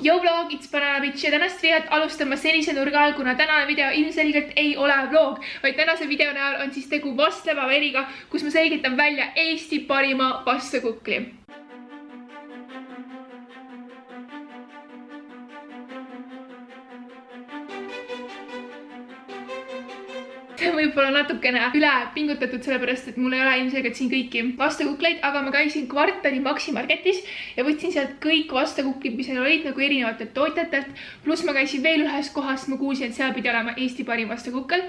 Yo vlog, it's Banana Bitch ja tänast videot alustan ma sellise nurga all, kuna tänane video ilmselgelt ei ole vlog, vaid tänase video näol on siis tegu vastleva veriga, kus ma selgitan välja Eesti parima vastakukli. See on võib-olla natukene üle pingutatud, sellepärast, et mul ei ole ilmselgelt siin kõiki vastakukleid, aga ma käisin kvartali Maximarketis ja võtsin sealt kõik vastakuklid, mis olid nagu erinevatelt tootjatelt. Pluss ma käisin veel ühes kohas, ma kuulsin, et seal pidi olema Eesti parim vastakukkel.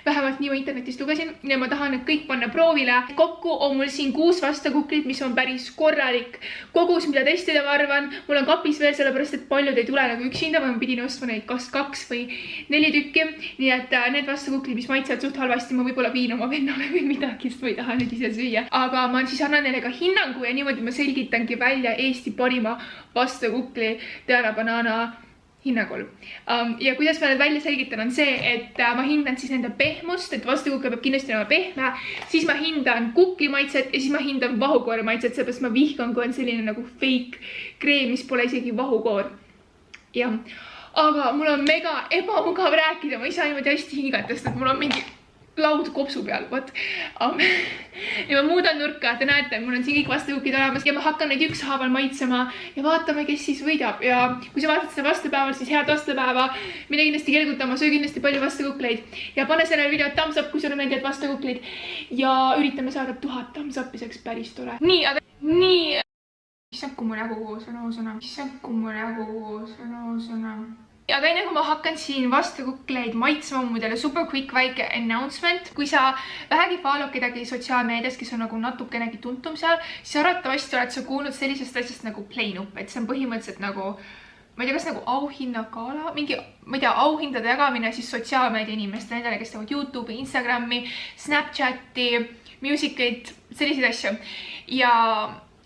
Vähemalt nii ma internetist lugesin ja ma tahan need kõik panna proovile. Kokku on mul siin 6 vastakuklit, mis on päris korralik kogus, mida testida ma arvan. Mul on kapis veel, sellepärast, et paljud ei tule nagu üksinda, ma pidin ostma neid kas 2 või 4 tükki. Nii et need vastakuklid, mis maitsevad suht halvasti, ma võib-olla viin oma vennale või midagi, sest ma ei taha neid ise süüa. Aga ma siis annan neile ka hinnangu ja niimoodi ma selgitangi välja Eesti parima vastakukli Diana Banana hinnangul. Ja kuidas ma need välja selgitan on see, et ma hindan siis nende pehmust, et vastakukkel peab kindlasti olema pehme, siis ma hindan kukli maitset ja siis ma hindan vahukoori maitset, sellepärast ma vihkan, kui on selline nagu fake kreem, mis pole isegi vahukoor. Jah, aga mul on mega ebamugav rääkida, ma ei saa niimoodi hästi hingata, sest et mul on mingi laud kopsu peal, võt. Ja ma muudan nurka, te näete, mul on siin kõik vastakukid olemas ja ma hakkan neid ükshaaval maitsema ja vaatame, kes siis võidab. Ja kui sa vaatad seda vastupäeval, siis head vastupäeva. Mine kindlasti kelgutama, söö kindlasti palju vastakukleid ja pane sellele video thumbs up, kui sulle meeldivad vastakuklid ja üritame saada 1000 thumbs up'i, see oleks päris tore. Nii, aga nii. Issand, kui mu nägu koos on oosõna. Issand, kui mu nägu koos on oosõna. Aga enne kui ma hakkan siin vastakukleid maitsema, on mul teile super quick väike announcement. Kui sa vähegi follow kedagi sotsiaalmeedias, kes on nagu natukenegi tuntum seal, siis arvatavasti oled sa kuulnud sellisest asjast nagu play-up, et see on põhimõtteliselt nagu, ma ei tea, kas nagu auhinnagala, mingi, ma ei tea, auhindade jagamine siis sotsiaalmeedia inimestele, nendele, kes teevad YouTube'i, Instagrami, Snapchati, Musicalit, selliseid asju. Ja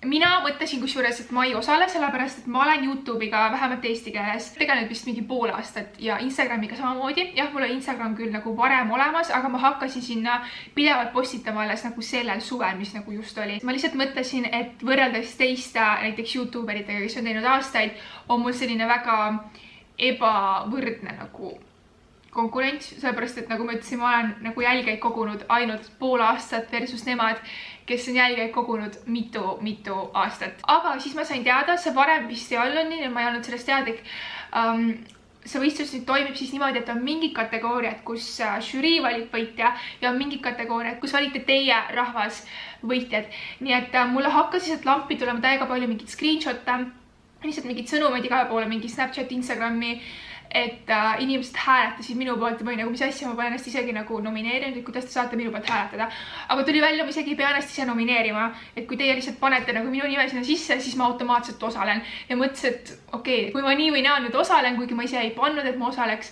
mina mõtlesin kusjuures, et ma ei osale, sellepärast, et ma olen YouTube'iga vähemalt eesti keeles tegelenud vist mingi pool aastat ja Instagramiga samamoodi. Jah, mul on Instagram küll nagu varem olemas, aga ma hakkasin sinna pidevalt postitama alles nagu sellel suvel, mis nagu just oli. Ma lihtsalt mõtlesin, et võrreldes teiste näiteks YouTuberitega, kes on teinud aastaid, on mul selline väga ebavõrdne nagu konkurents, sellepärast, et nagu ma ütlesin, ma olen nagu jälgeid kogunud ainult pool aastat versus nemad, kes on jälgeid kogunud mitu aastat. Aga siis ma sain teada, see varem vist ei olnud nii, ma ei olnud sellest teadlik. See võistlus nüüd toimib siis niimoodi, et on mingid kategooriad, kus žürii valib võitja ja on mingid kategooriad, kus valite teie rahvas võitjad. Nii et mulle hakkas lihtsalt lampi tulema täiega palju mingid screenshot'e, lihtsalt mingid sõnumeid igale poole, mingi Snapchat, Instagrami, et inimesed hääletasid minu poolt või nagu mis asja ma pole ennast isegi nagu nomineerinud, et kuidas te saate minu poolt hääletada. Aga tuli välja, ma isegi ei pea ennast ise nomineerima, et kui teie lihtsalt panete nagu minu nime sinna sisse, siis ma automaatselt osalen. Ja mõtlesin, et okei, kui ma nii või naa nüüd osalen, kuigi ma ise ei pannud, et ma osaleks,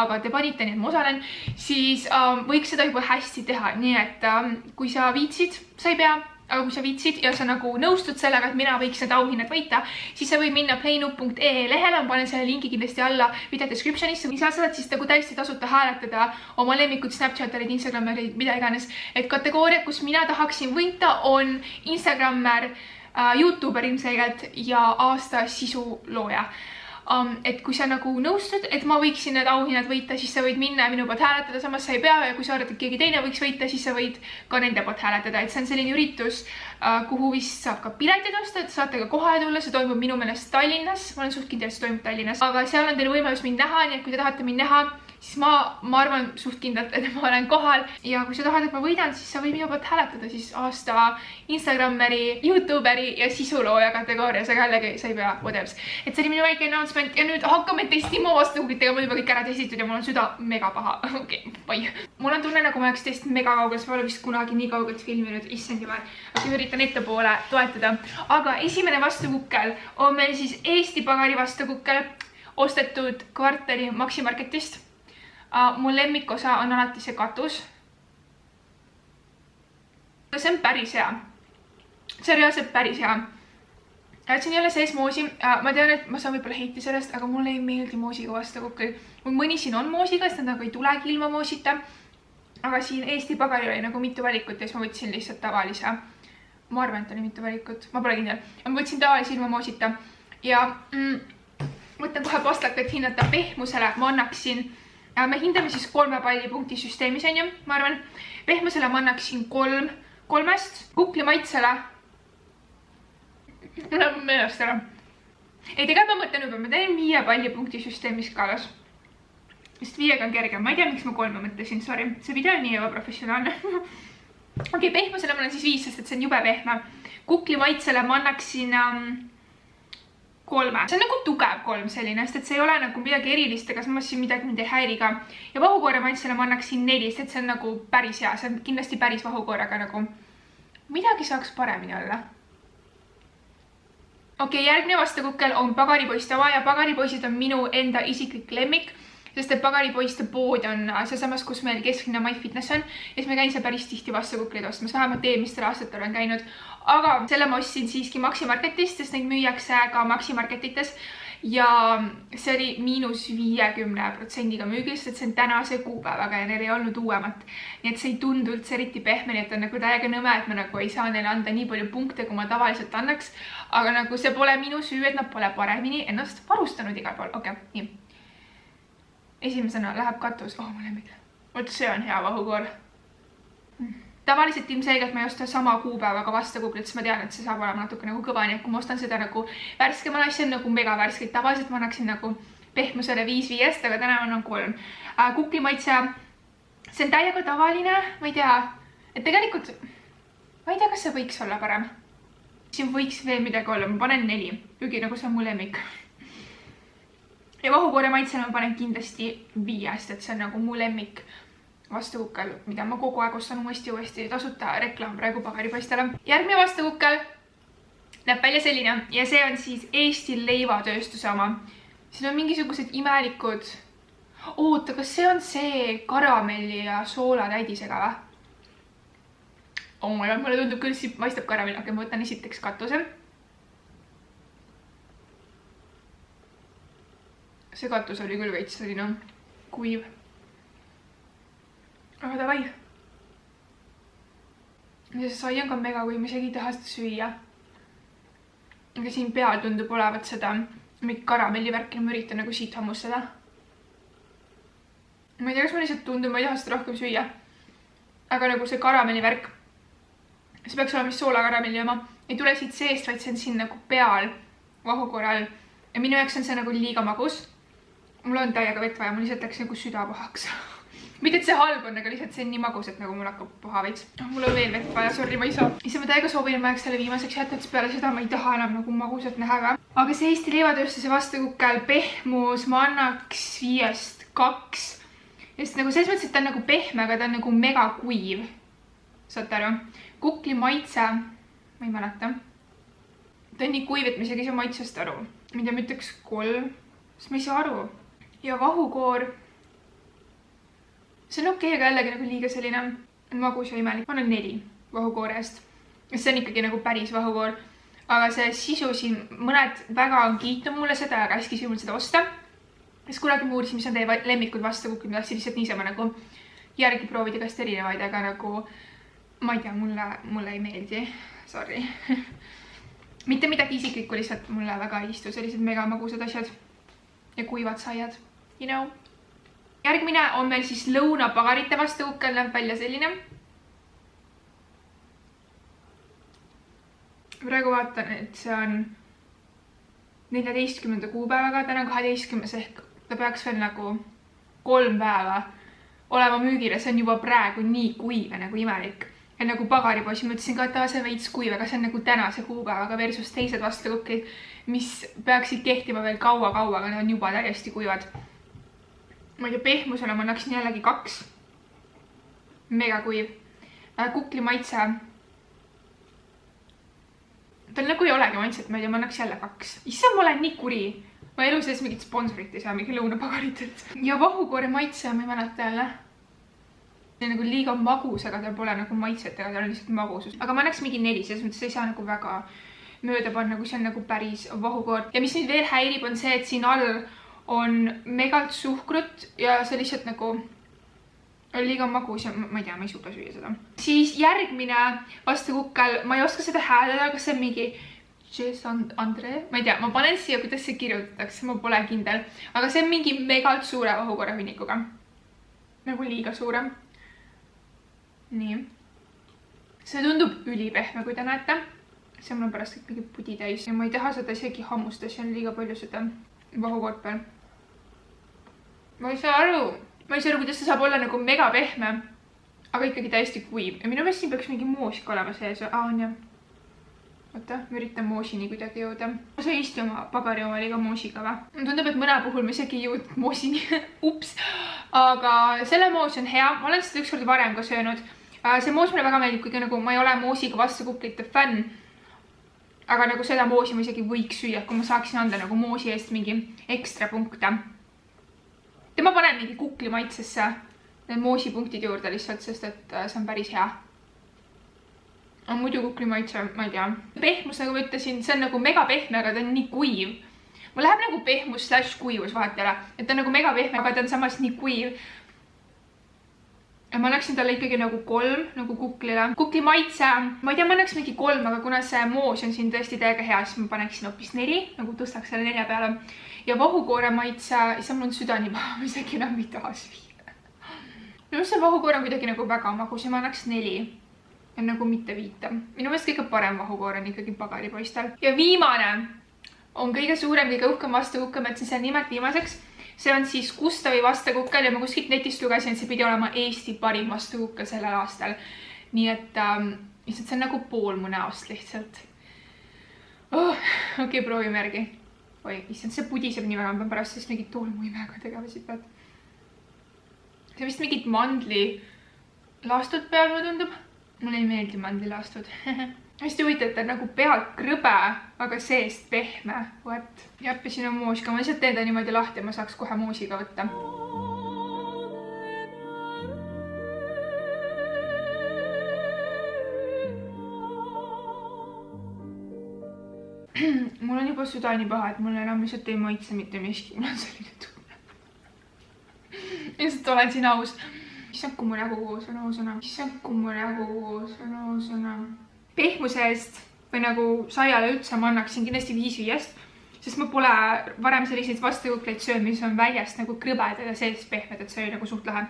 aga te panite nii, et ma osalen, siis võiks seda juba hästi teha. Nii et kui sa viitsid, sa ei pea. Aga kui sa viitsid ja sa nagu nõustud sellega, et mina võiks need auhinnad võita, siis sa võid minna playnup.ee lehele, ma panen selle linki kindlasti alla video descriptionisse. Sa saad siis nagu täiesti tasuta hääletada oma lemmikud Snapchatarid, Instagramerid, mida iganes. Et kategooriad, kus mina tahaksin võita, on Instagrammer, YouTuber ilmselgelt ja aasta sisulooja. Et kui sa nagu nõustud, et ma võiksin need auhinnad võita, siis sa võid minna ja minu poolt hääletada, samas sa ei pea ja kui sa arvad, et keegi teine võiks võita, siis sa võid ka nende poolt hääletada. Et see on selline üritus, kuhu vist saab ka piletid osta, et saate ka kohale tulla, see toimub minu meelest Tallinnas, ma olen suht kindel, et see toimub Tallinnas, aga seal on teil võimalus mind näha, nii et kui te tahate mind näha, siis ma arvan suht kindlalt, et ma olen kohal ja kui sa tahad, et ma võidan, siis sa võid minu poolt hääletada siis aasta Instagrammeri, YouTuberi ja sisulooja kategoorias, aga jällegi sa ei pea whatevs. Et see oli minu väike announcement ja nüüd hakkame testima vastakuklitega, mul juba kõik ära testitud ja mul on süda mega paha. Okei, bye. Mul on tunne, nagu ma oleks test mega kaugelt, ma olen vist kunagi nii kaugelt filminud, issand jumal. Aga üritan ettepoole toetada. Aga esimene vastakukkel on meil siis Eesti pagari vastakukkel ostetud kvartali Maximarketist. Mul lemmikosa on alati see katus. See on päris hea. See on reaalselt päris hea. Siin ei ole sees moosi. Ma tean, et ma saan võib-olla heiti sellest, aga mulle ei meeldi moosiga vastakukkel. Mõni siin on moosiga, sest nad nagu ei tulegi ilma moosita. Aga siin Eesti pagari oli nagu mitu valikut ja siis ma võtsin lihtsalt tavalise. Ma arvan, et oli mitu valikut. Ma pole kindel. Ma võtsin tavalise ilma moosita. Ja Mõtlen kohe pastaka, et hinnata pehmusele. Ma annaksin, me hindame siis 3 pallipunkti süsteemis, on ju. Ma arvan, pehmusele ma annaksin 3-st. Kukli maitsele. Mul on meelest ära. Ei, tegelikult ma mõtlen juba, ma teen 5 pallipunkti süsteemis kaalas. Sest 5-ga on kerge. Ma ei tea, miks ma 3 mõtlesin, sorry. See video on nii ebaprofessionaalne. Okei, pehmusele ma olen siis 5, sest et see on jube pehme. Kukli maitsele ma annaksin 3. See on nagu tugev 3 selline, sest et see ei ole nagu midagi erilist, aga samas siin midagi mind ei häiri ka. Ja vahukoore maitsele ma annaksin 4, sest et see on nagu päris hea. See on kindlasti päris vahukoor, aga nagu midagi saaks paremini olla. Okei, järgmine vastakukkel on pagaripoiste oma ja pagaripoisid on minu enda isiklik lemmik. Sest et pagaripoiste pood on seesamas, kus meil kesklinna MyFitness on. Ja siis ma käin seal päris tihti vastakukleid ostmas, vähemalt eelmistel aastatel olen käinud. Aga selle ma ostsin siiski Maxi Marketist, sest neid müüakse ka Maxi Marketites. Ja see oli -50% müügil, sest et see on tänase kuupäevaga ja neil ei olnud uuemat. Nii et see ei tundu üldse eriti pehme, nii et on nagu täiega nõme, et ma nagu ei saa neile anda nii palju punkte, kui ma tavaliselt annaks. Aga nagu see pole minu süü, et nad pole paremini ennast varustanud igal pool. Okei, nii. Esimesena läheb katus. Oh, ma lemmik. Oot, see on hea vahukoor. Tavaliselt ilmselgelt ma ei osta sama kuupäevaga vastakuklit, sest ma tean, et see saab olema natuke nagu kõva, nii et kui ma ostan seda nagu värskemal asja, on nagu mega värskeid. Tavaliselt ma annaksin nagu pehmusele 5-5, aga täna on 3. Kuklimaitse, see on täiega tavaline, ma ei tea, et tegelikult, ma ei tea, kas see võiks olla parem. Siin võiks veel midagi olla, ma panen 4, kuigi nagu see on mu lemmik. Ja vahukoore maitsele ma panen kindlasti 5, et see on nagu mu lemmik vastakukkel, mida ma kogu aeg ostan uuesti tasuta reklaam praegu pagaripoistele. Järgmine vastakukkel näeb välja selline ja see on siis Eesti leivatööstuse oma. Siin on mingisugused imelikud. Oota, kas see on see karamelli ja soola täidisega või? Oh my god, mulle tundub küll, et maistab karamelli. Okei, ma võtan esiteks katuse. See katus oli küll veits selline kuiv. Aga davai. Ja see sai on ka mega kuiv, ma isegi ei taha seda süüa. Aga siin peal tundub olevat seda mingi karamellivärki, ma üritan nagu siit hammustada. Ma ei tea, kas ma lihtsalt tundub, ma ei taha seda rohkem süüa. Aga nagu see karamellivärk, see peaks olema mis soola karamelli oma, ei tule siit seest, vaid see on siin nagu peal vahukoral. Ja minu jaoks on see nagu liiga magus. Mul on täiega vett vaja, mul lihtsalt läks nagu süda pahaks. Mitte, et see halb on, aga lihtsalt see on nii magus, et nagu mul hakkab paha veits. Mul on veel vett vaja, sorry, ma ei saa. Ise ma täiega soovin, ma jääks selle viimaseks jätta, et peale seda ma ei taha enam nagu magusat näha ka. Aga see Eesti leivatööstuse vastakukkel pehmus ma annaks 5-st 2. Just nagu selles mõttes, et ta on nagu pehme, aga ta on nagu mega kuiv. Saate aru? Kukli maitse, ma ei mäleta. Ta on nii kuiv, et ma isegi ei saa maitsest aru. Mida ma ütleks 3, sest ma ei saa aru. Ja vahukoor. See on okei, aga jällegi nagu liiga selline magus ja imelik. Ma olen 4 vahukoorest. See on ikkagi nagu päris vahukoor. Aga see sisu siin, mõned väga on kiitnud mulle seda ja käskisid mul seda osta. Siis kunagi ma uurisin, mis on teie lemmikud vastakukid, ma tahtsin lihtsalt niisama nagu järgi proovida kast erinevaid, aga nagu ma ei tea, mulle ei meeldi. Sorry. Mitte midagi isiklikku, lihtsalt mulle väga ei istu sellised mega magusad asjad ja kuivad saiad, you know. Järgmine on meil siis lõunapagarite vastakukkel, näeb välja selline. Praegu vaatan, et see on 14. kuupäevaga, täna 12. ehk ta peaks veel nagu 3 päeva olema müügile, see on juba praegu nii kuiv ja nagu imelik. Ja nagu pagaripoisi mõtlesin ka, et see veits kuiv, aga see on nagu tänase kuupäevaga versus teised vastakukid, mis peaksid kehtima veel kaua, aga need on juba täiesti kuivad. Ma ei tea, pehmusele ma annaksin jällegi 2. Mega kuiv. Kukli maitse. Tal nagu ei olegi maitset, ma ei tea, ma annaks jälle 2. Issa, ma olen nii kuri. Ma elu sees mingit sponsorit ei saa, mingi lõunapagaritelt. Ja vahukoore maitse, ma ei mäleta jälle. See on nagu liiga magus, aga tal pole nagu maitset, aga tal on lihtsalt magusus. Aga ma annaks mingi 4, selles mõttes ei saa nagu väga mööda panna, kui see on nagu päris vahukoor. Ja mis nüüd veel häirib, on see, et siin all on megalt suhkrut ja see lihtsalt nagu on liiga magus ja ma ei tea, ma ei suuda süüa seda. Siis järgmine vastakukkel, ma ei oska seda hääldada, kas see on mingi Jess Andre, ma ei tea, ma panen siia, kuidas see kirjutatakse, ma pole kindel, aga see on mingi megalt suure vahukoore hunnikuga. Nagu liiga suure. Nii. See tundub ülipehme, kui te näete. See mul on pärast kõik mingi pudi täis ja ma ei taha seda isegi hammustada, see on liiga palju seda vahukoort peal. Ma ei saa aru, kuidas see saab olla nagu mega pehme, aga ikkagi täiesti kuiv. Ja minu meelest siin peaks mingi moosik olema sees. On jah. Oota, ma üritan moosini kuidagi jõuda. Ma sain isti oma pagari oma liiga moosiga või? Tundub, et mõne puhul ma isegi ei jõudnud moosini. Ups. Aga selle moos on hea. Ma olen seda ükskord varem ka söönud. See moos mulle väga meeldib, kuigi nagu ma ei ole moosiga vastukuklite fänn. Aga nagu seda moosi ma isegi võiks süüa, kui ma saaksin anda nagu moosi eest mingi ekstra punkte. Ja ma panen mingi kukli maitsesse need moosipunktid juurde lihtsalt, sest et see on päris hea. On muidu kukli maitse, ma ei tea. Pehmus, nagu ma ütlesin, see on nagu mega pehme, aga ta on nii kuiv. Mul läheb nagu pehmus / kuivus vahetele. Et ta on nagu mega pehme, aga ta on samas nii kuiv. Ja ma annaksin talle ikkagi nagu 3, nagu kuklile. Kukli maitse, ma ei tea, ma annaks mingi 3, aga kuna see moos on siin tõesti täiega hea, siis ma paneksin hoopis 4, nagu tõstaks selle 4 peale. Ja vahukoore maitse, see mul on südani maha, ma isegi enam ei taha süüa. No see vahukoore on kuidagi nagu väga magus ja ma annaks 4. Ja nagu mitte 5. Minu meelest kõige parem vahukoor on ikkagi pagaripoistel. Ja viimane on kõige suurem, kõige uhkem vastakukkel, ma ütlesin selle nimelt viimaseks. See on siis Gustavi vastakukkel ja ma kuskilt netist lugesin, et see pidi olema Eesti parim vastakukkel sellel aastal. Nii et lihtsalt see on nagu pool mu näost lihtsalt. Okei, proovime järgi. Oi, issand, see pudiseb nii väga, ma pean pärast sest mingit tolmuimega tegema siit pealt. See vist mingit mandli laastud peal, mulle tundub. Mulle ei meeldi mandlilaastud. Hästi huvitav, et ta on nagu pealt krõbe, aga seest pehme. What? Jäppe siin on moosika. Ma lihtsalt teen ta niimoodi lahti ja ma saaks kohe moosiga võtta. Mul on juba südani paha, et mul enam lihtsalt ei maitse mitte miski. Mul on selline tunne. Lihtsalt olen siin aus. Issand, kui mu nägu koos on oosõna. Issand, kui mu nägu koos on oosõna. Pehmuse eest või nagu saiale üldse ma annaksin kindlasti 5/5, sest ma pole varem selliseid vastakukleid söönud, mis on väljast nagu krõbedad ja sees pehmed, et see oli nagu suht lahe.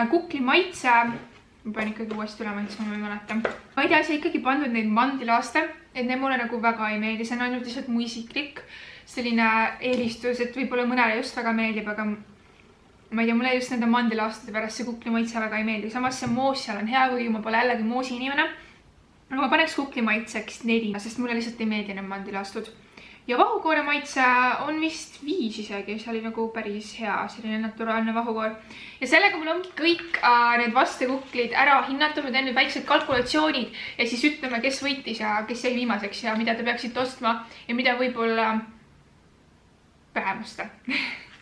Kukli maitse, ma pean ikkagi uuesti üle maitsema, ma ei mäleta. Ma ei tea, see ikkagi pandud neid mandlilaaste, et need mulle nagu väga ei meeldi. See on ainult lihtsalt mu isiklik selline eelistus, et võib-olla mõnele just väga meeldib, aga ma ei tea, mulle just nende mandlilaastade pärast see kukli maitse väga ei meeldi. Samas see moos seal on hea, kuigi ma pole jällegi moosi inimene. Aga ma paneks kukli maitseks 4, sest mulle lihtsalt ei meeldi need mandlilaastud. Ja vahukoore maitse on vist 5 isegi, see oli nagu päris hea, selline naturaalne vahukoor. Ja sellega mul ongi kõik need vastakuklid ära hinnatud, ma teen nüüd väiksed kalkulatsioonid ja siis ütleme, kes võitis ja kes jäi viimaseks ja mida te peaksite ostma ja mida võib-olla vähem osta.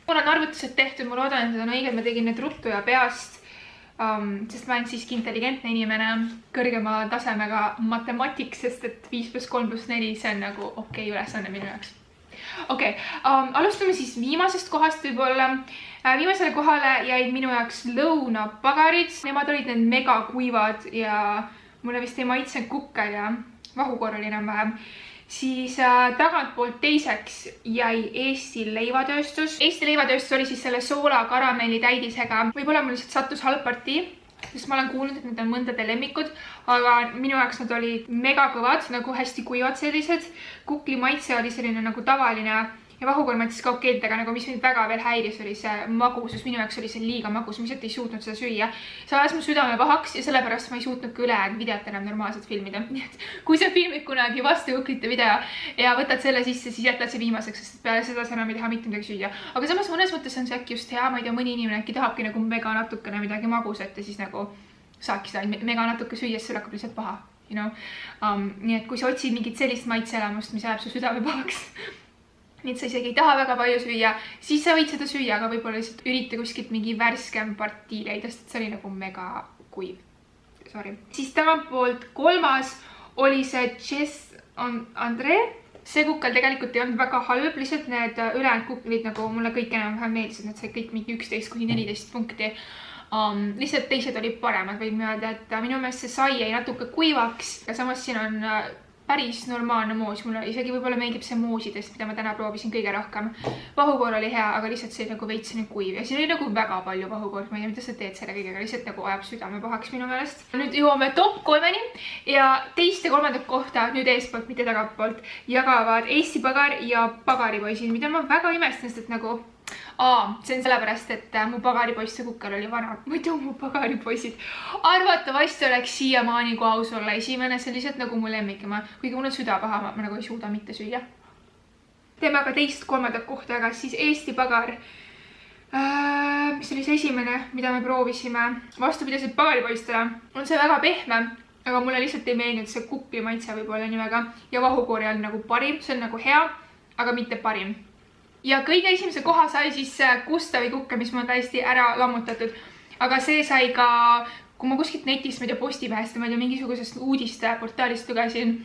Mul on arvutused tehtud, ma loodan, et need on õiged, ma tegin need ruttu ja peast, sest ma olen siiski intelligentne inimene, kõrgema tasemega matemaatik, sest et 5 + 3 + 4, see on nagu okei ülesanne minu jaoks. Okei, alustame siis viimasest kohast võib-olla. Viimasele kohale jäid minu jaoks lõunapagarid. Nemad olid need mega kuivad ja mulle vist ei maitsenud kukkel ja vahukoor oli enam-vähem. Siis tagantpoolt teiseks jäi Eesti leivatööstus. Eesti leivatööstus oli siis selle soola karamelli täidisega. Võib-olla mul lihtsalt sattus halb partii, sest ma olen kuulnud, et need on mõndade lemmikud, aga minu jaoks nad olid mega kõvad, nagu hästi kuivad sellised. Kukli maitse oli selline nagu tavaline ja vahukoor maitses ka okeidega, nagu mis mind väga veel häiris, oli see magusus. Minu jaoks oli see liiga magus, ma lihtsalt ei suutnud seda süüa. See ajas mu südame pahaks ja sellepärast ma ei suutnud ka ülejäänud videot enam normaalselt filmida. Kui sa filmid kunagi vastukuklite video ja võtad selle sisse, siis jätad see viimaseks, sest peale seda sa enam ei taha mitte midagi süüa. Aga samas mõnes mõttes on see äkki just hea, ma ei tea, mõni inimene äkki tahabki nagu mega natukene midagi magusat ja siis nagu saabki seda mega natuke süüa, siis sul hakkab lihtsalt paha. Nii et kui sa otsid mingit sellist maitseelamust, mis ajab su südame pahaks, nii et sa isegi ei taha väga palju süüa, siis sa võid seda süüa, aga võib-olla lihtsalt ürita kuskilt mingi värskem partii leida, sest see oli nagu mega kuiv. Sorry. Siis tagantpoolt kolmas oli see Jess Andre. See kukkel tegelikult ei olnud väga halb, lihtsalt need ülejäänud kuklid nagu mulle kõik enam-vähem meeldisid, need said kõik mingi 11–14 punkti. Lihtsalt teised olid paremad, võin öelda, et minu meelest see sai jäi natuke kuivaks ja samas siin on päris normaalne moos, mulle isegi võib-olla meeldib see moosidest, mida ma täna proovisin kõige rohkem. Vahukoor oli hea, aga lihtsalt see nagu veits kuiv ja siin oli nagu väga palju vahukoort, ma ei tea, mida sa teed selle kõigega, lihtsalt nagu ajab südame pahaks minu meelest. Nüüd jõuame top 3-ni ja teist ja kolmandat kohta nüüd eespoolt, mitte tagapoolt jagavad Eesti Pagar ja Pagaripoisid, mida ma väga imestan, sest et nagu see on sellepärast, et mu pagaripoisse kukkel oli vana. Muidu mu pagaripoisid arvatavasti oleks siiamaani, kui aus olla esimene, see on lihtsalt nagu mu lemmik, kuigi mul on süda paha, ma nagu ei suuda mitte süüa. Teeme aga teist kolmandat kohta, aga siis Eesti Pagar, mis oli see esimene, mida me proovisime vastupidaselt pagaripoistele, on see väga pehme, aga mulle lihtsalt ei meeldinud see kukli maitse võib-olla nii väga ja vahukoori on nagu parim, see on nagu hea, aga mitte parim. Ja kõige esimese koha sai siis Gustavi kukke, mis ma täiesti ära lammutatud. Aga see sai ka, kui ma kuskilt netist, ma ei tea, Postimehest, ma ei tea, mingisugusest uudiste portaalist lugesin,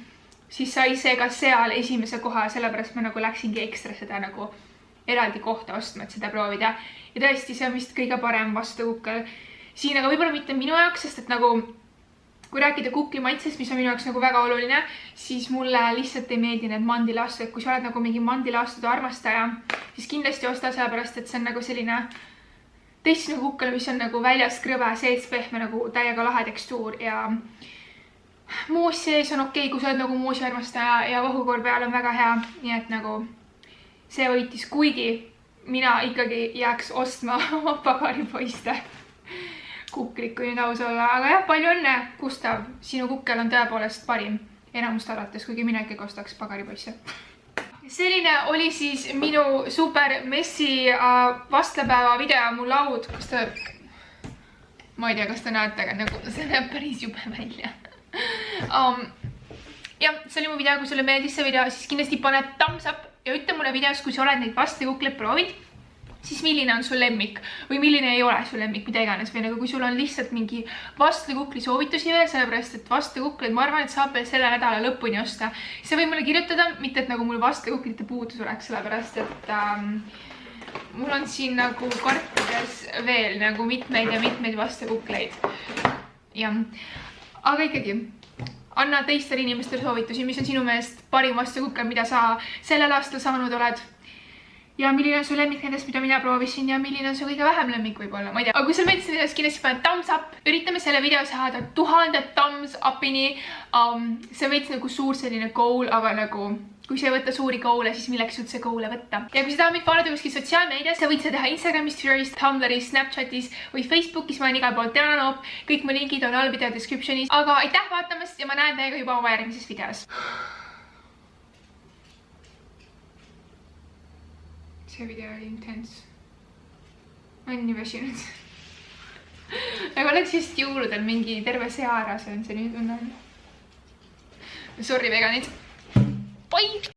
siis sai see ka seal esimese koha, sellepärast ma nagu läksingi ekstra seda nagu eraldi kohta ostma, et seda proovida. Ja tõesti, see on vist kõige parem vastu kukkel. Siin aga võib-olla mitte minu jaoks, sest et nagu kui rääkida kukli maitsest, mis on minu jaoks nagu väga oluline, siis mulle lihtsalt ei meeldi need mandilaastud. Kui sa oled nagu mingi mandilaastude armastaja, siis kindlasti osta sellepärast, et see on nagu selline teistsugune kukkel, mis on nagu väljas krõve, sees pehme, nagu täiega lahe tekstuur ja moos sees on okei, kui sa oled nagu moosi armastaja ja vahukoor peal on väga hea, nii et nagu see võitis, kuigi mina ikkagi jääks ostma oma pagaripoiste kuklik, kui nüüd aus olla, aga jah, palju õnne, Gustav, sinu kukkel on tõepoolest parim enamust arvates, kuigi mina ikkagi ostaks pagaripoisse. Selline oli siis minu super messi vastlapäeva video, mu laud, kus ta, ma ei tea, kas te näete, aga nagu see näeb päris jube välja. Ja see oli mu video, kui sulle meeldis see video, siis kindlasti pane thumbs up ja ütle mulle videos, kui sa oled neid vastlakukleid proovid, siis milline on sul lemmik või milline ei ole sul lemmik, mida iganes või nagu kui sul on lihtsalt mingi vastlakukli soovitusi veel, sellepärast et vastlakukleid ma arvan, et saab veel selle nädala lõpuni osta. See võib mulle kirjutada, mitte et nagu mul vastlakuklite puudus oleks, sellepärast et mul on siin nagu kartides veel nagu mitmeid ja mitmeid vastlakukleid. Ja, aga ikkagi anna teistele inimestele soovitusi, mis on sinu meelest parim vastlakukkel, mida sa sellel aastal saanud oled. Ja milline on su lemmik nendest, mida mina proovisin ja milline on su kõige vähem lemmik võib-olla, ma ei tea. Aga kui sul meeldis videos, kindlasti pane thumbs up. Üritame selle video saada 1000 thumbs upini. See veits nagu suur selline goal, aga nagu kui sa ei võtta suuri goale, siis milleks üldse goale võtta. Ja kui sa tahad mind follow kuskil sotsiaalmeedias, sa võid seda teha Instagramis, Twitteris, Tumblris, Snapchatis või Facebookis, ma olen igal pool Teananoop. Kõik mu linkid on all video descriptionis. Aga aitäh vaatamast ja ma näen teiega juba oma järgmises videos. See video oli intense. Ma olen nii väsinud. Aga oleks just jõuludel mingi terve seara, see on see nüüd tunnen. Sorry veganid. Bye!